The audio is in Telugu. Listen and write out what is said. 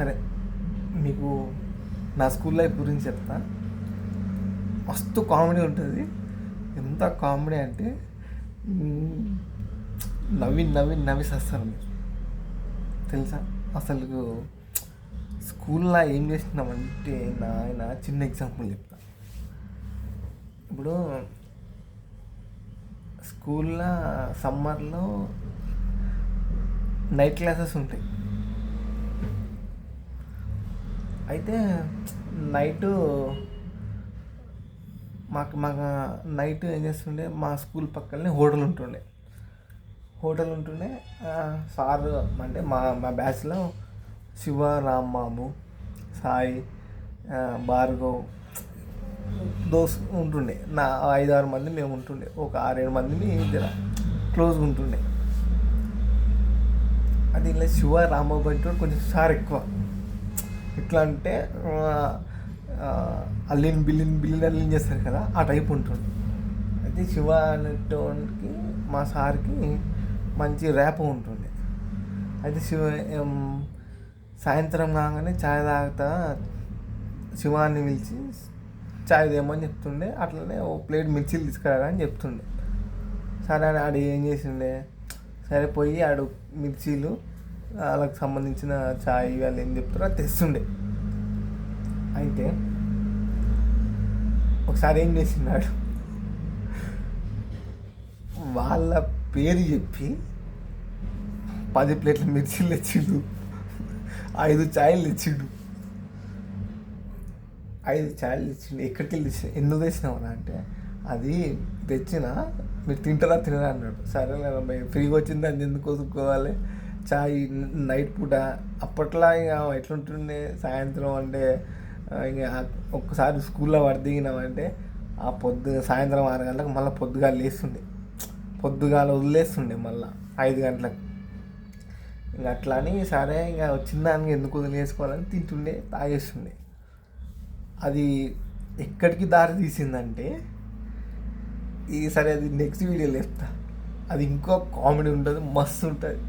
సరే మీకు నా స్కూల్ లైఫ్ గురించి చెప్తా. మస్తు కామెడీ ఉంటుంది. ఎంత కామెడీ అంటే నవ్వి నవ్వి నవ్వి వస్తారు మీరు. తెలుసా అసలు స్కూల్లో ఏం చేస్తున్నామంటే, నాయన చిన్న ఎగ్జాంపుల్ చెప్తా. ఇప్పుడు స్కూల్లో సమ్మర్లో నైట్ క్లాసెస్ ఉంటాయి. అయితే నైటు మాకు నైట్ ఏం చేస్తుండే, మా స్కూల్ పక్కనే హోటల్ ఉంటుండే. సార్ అంటే మా బ్యాచ్లో శివ, రాంబాబు, సాయి, భార్గవ్ ఉంటుండే. 5-6 మంది మేము ఉంటుండే. ఒక 6-7 మందిని క్లోజ్గా ఉంటుండే. అది ఇలా శివ, రాంబాబు అంటే కొంచెం సార్ ఎక్కువ. ఎట్లా అంటే బిల్లిన్ చేస్తారు కదా, ఆ టైప్ ఉంటుంది. అయితే శివ అనేటోనికి మా సార్కి మంచి ర్యాప్ ఉంటుండే. అయితే సాయంత్రం కాగానే ఛాయ్ తాగుతా శివాన్ని పిలిచి ఛాయ్ తేమని చెప్తుండే. అట్లనే ఓ ప్లేట్ మిర్చీలు తీసుకురా అని చెప్తుండే. సరే అని ఆడు ఏం చేసిండే, సరే పోయి ఆడు మిర్చీలు వాళ్ళకి సంబంధించిన ఛాయ్ వాళ్ళు ఏం చెప్తారో అది తెస్తుండే. అయితే ఒకసారి ఏం చేసినాడు, వాళ్ళ పేరు చెప్పి 10 ప్లేట్ల మిర్చీలు తెచ్చిండు, 5 ఛాయలు తెచ్చిండు. 5 ఛాయలు తెచ్చిండు. ఎక్కడికి వెళ్ళి ఎందుకు తెచ్చినావురా అంటే, అది తెచ్చిన మీరు తింటారా అన్నాడు. సరే ఫ్రీగా వచ్చింది అని ఎందుకు వదుకోవాలి, చాయ్ నైట్ పూట. అప్పట్లో ఇక ఎట్లుంటుండే, సాయంత్రం అంటే ఇక ఒక్కసారి స్కూల్లో దిగినామంటే ఆ సాయంత్రం 6 గంటలకు మళ్ళీ పొద్దుగాల వదిలేస్తుండే మళ్ళీ 5 గంటలకు. ఇంక అట్లా అని సరే ఇక వచ్చిందానికి ఎందుకు వదిలేసుకోవాలని తింటుండే, తాగేస్తుండే. అది ఎక్కడికి దారి తీసిందంటే, సరే అది నెక్స్ట్ వీడియోలో చెప్తా. అది ఇంకో కామెడీ ఉంటుంది, మస్తు ఉంటుంది.